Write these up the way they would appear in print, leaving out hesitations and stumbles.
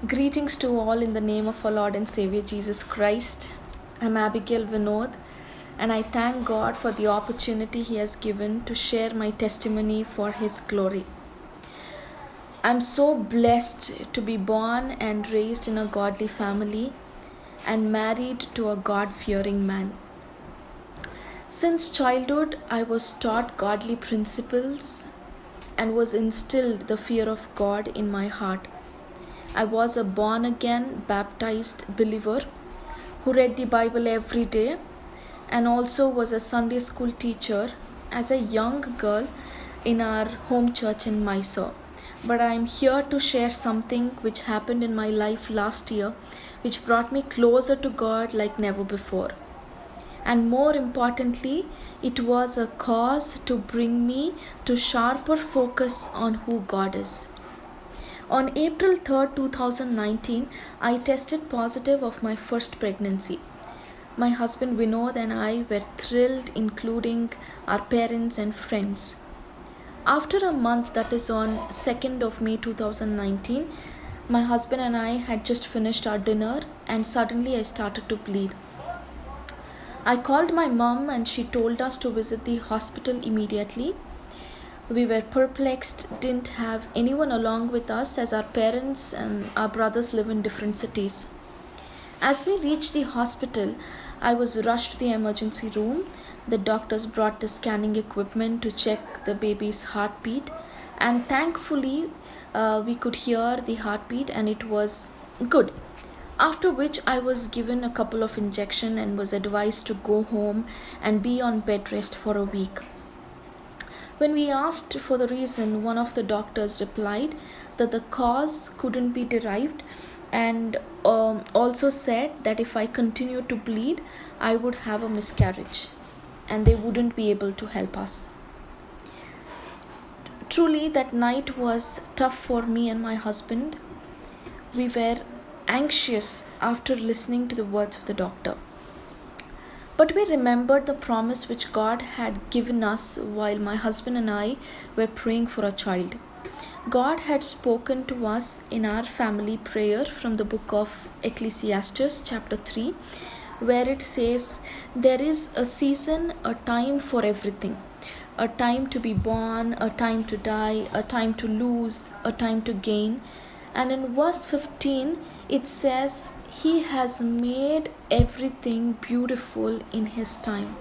Greetings to all in the name of our Lord and Savior Jesus Christ. I'm Abigail Vinod, and I thank God for the opportunity He has given to share my testimony for His glory. I'm so blessed to be born and raised in a godly family and married to a God fearing man. Since childhood, I was taught godly principles and was instilled the fear of God in my heart. I was a born again, baptized believer who read the Bible every day and also was a Sunday school teacher as a young girl in our home church in Mysore. But I am here to share something which happened in my life last year, which brought me closer to God like never before. And more importantly, it was a cause to bring me to sharper focus on who God is. On April 3rd, 2019, I tested positive of my first pregnancy. My husband Vinod and I were thrilled, including our parents and friends. After a month, that is on 2nd of May 2019, my husband and I had just finished our dinner and suddenly I started to bleed. I called my mom and she told us to visit the hospital immediately. We were perplexed, didn't have anyone along with us as our parents and our brothers live in different cities. As we reached the hospital, I was rushed to the emergency room. The doctors brought the scanning equipment to check the baby's heartbeat, and thankfully, we could hear the heartbeat and it was good. After which, I was given a couple of injections and was advised to go home and be on bed rest for a week. When we asked for the reason, one of the doctors replied that the cause couldn't be derived and also said that if I continued to bleed, I would have a miscarriage and they wouldn't be able to help us. Truly, that night was tough for me and my husband. We were anxious after listening to the words of the doctor. But we remembered the promise which God had given us while my husband and I were praying for a child. God had spoken to us in our family prayer from the book of Ecclesiastes, chapter 3, where it says, "There is a season, a time for everything. A time to be born, a time to die, a time to lose, a time to gain." And in verse 15, it says, "He has made everything beautiful in His time."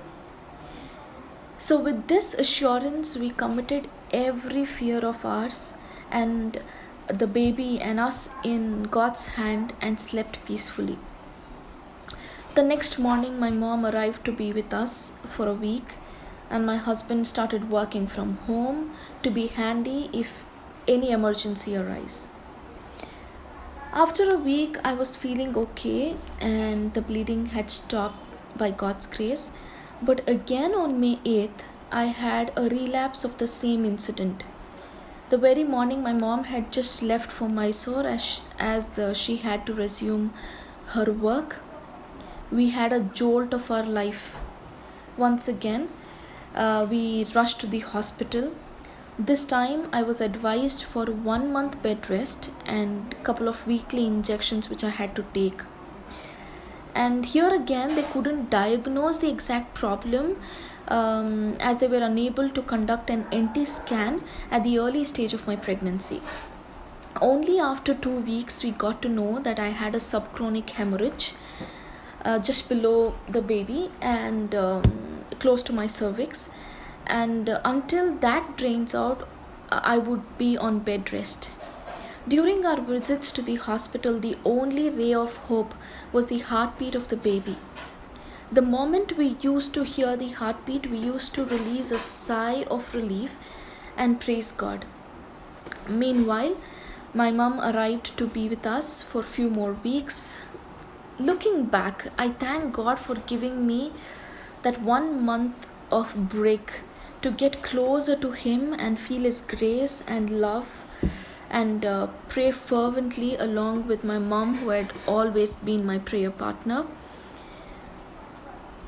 So, with this assurance, we committed every fear of ours and the baby and us in God's hand and slept peacefully. The next morning, my mom arrived to be with us for a week, and my husband started working from home to be handy if any emergency arises. After a week, I was feeling okay and the bleeding had stopped by God's grace. But again on May 8th, I had a relapse of the same incident. The very morning, my mom had just left for Mysore she had to resume her work. We had a jolt of our life. Once again, we rushed to the hospital. This time I was advised for 1 month bed rest and a couple of weekly injections which I had to take. And here again, they couldn't diagnose the exact problem as they were unable to conduct an NT scan at the early stage of my pregnancy. Only after 2 weeks, we got to know that I had a subchorionic hemorrhage just below the baby and close to my cervix. And until that drains out, I would be on bed rest. During our visits to the hospital, the only ray of hope was the heartbeat of the baby. The moment we used to hear the heartbeat, we used to release a sigh of relief and praise God. Meanwhile, my mom arrived to be with us for a few more weeks. Looking back, I thank God for giving me that 1 month of break to get closer to Him and feel His grace and love and pray fervently along with my mom, who had always been my prayer partner.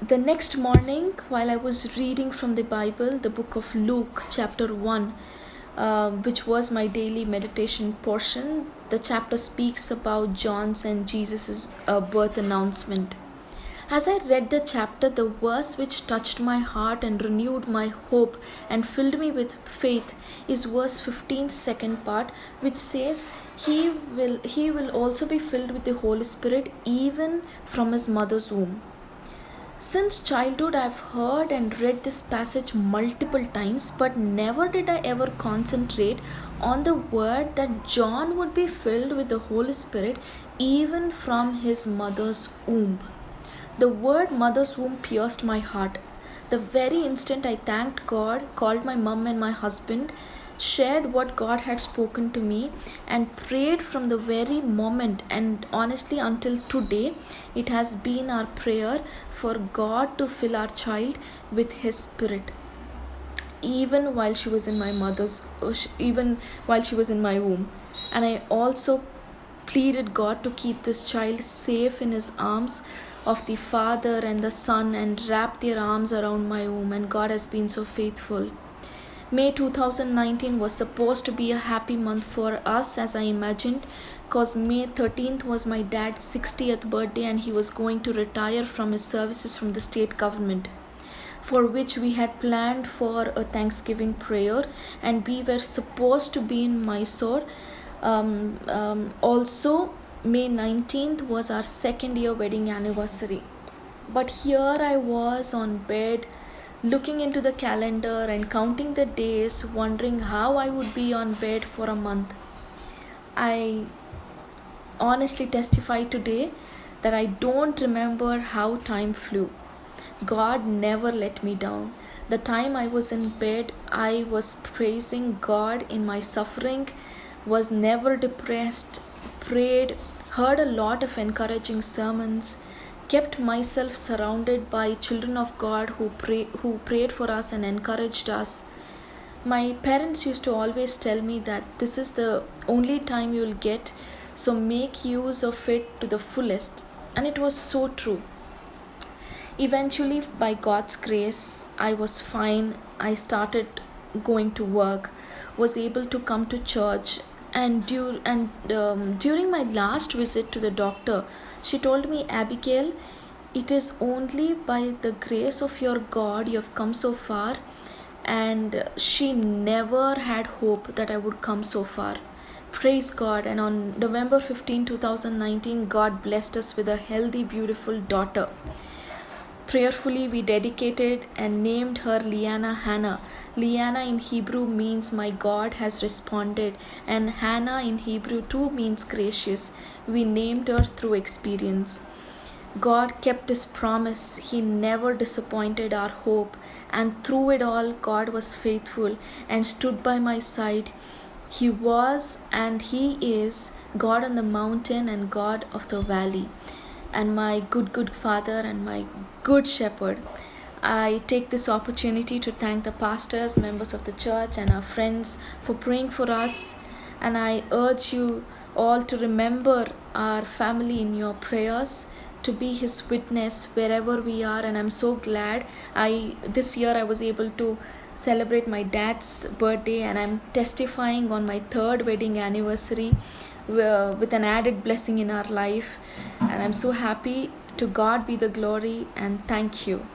The next morning, while I was reading from the Bible, the book of Luke, chapter 1, which was my daily meditation portion, the chapter speaks about John's and Jesus' birth announcement. As I read the chapter, the verse which touched my heart and renewed my hope and filled me with faith is verse 15, second part, which says, he will also be filled with the Holy Spirit even from his mother's womb. Since childhood, I've heard and read this passage multiple times, but never did I ever concentrate on the word that John would be filled with the Holy Spirit even from his mother's womb. The word mother's womb pierced my heart. The very instant I thanked God, called my mum and my husband, shared what God had spoken to me, and prayed from the very moment, and honestly, until today, it has been our prayer for God to fill our child with His Spirit. Even while she was in my even while she was in my womb. And I also pleaded God to keep this child safe in His arms of the Father and the Son and wrap their arms around my womb, and God has been so faithful. May 2019 was supposed to be a happy month for us, as I imagined, because May 13th was my dad's 60th birthday and he was going to retire from his services from the state government, for which we had planned for a Thanksgiving prayer, and we were supposed to be in Mysore. Also, May 19th was our second year wedding anniversary. But here I was on bed, looking into the calendar and counting the days, wondering how I would be on bed for a month. I honestly testify today that I don't remember how time flew. God never let me down. The time I was in bed, I was praising God in my suffering, was never depressed, prayed, heard a lot of encouraging sermons, kept myself surrounded by children of God who prayed for us and encouraged us. My parents used to always tell me that this is the only time you will get, so make use of it to the fullest. And it was so true. Eventually, by God's grace, I was fine. I started going to work, was able to come to church, and during my last visit to the doctor, she told me, Abigail, it is only by the grace of your God you have come so far, and she never had hope that I would come so far. Praise God. And on November 15, 2019, God blessed us with a healthy, beautiful daughter. Prayerfully, we dedicated and named her Liana Hannah. Liana in Hebrew means my God has responded, and Hannah in Hebrew too means gracious. We named her through experience. God kept His promise. He never disappointed our hope, and through it all, God was faithful and stood by my side. He was and He is God on the mountain and God of the valley, and my good Father and my good shepherd. I take this opportunity to thank the pastors, members of the church, and our friends for praying for us. And I urge you all to remember our family in your prayers, to be His witness wherever we are. And I'm so glad this year I was able to celebrate my dad's birthday, and I'm testifying on my third wedding anniversary with an added blessing in our life. And I'm so happy. To God be the glory, and thank you.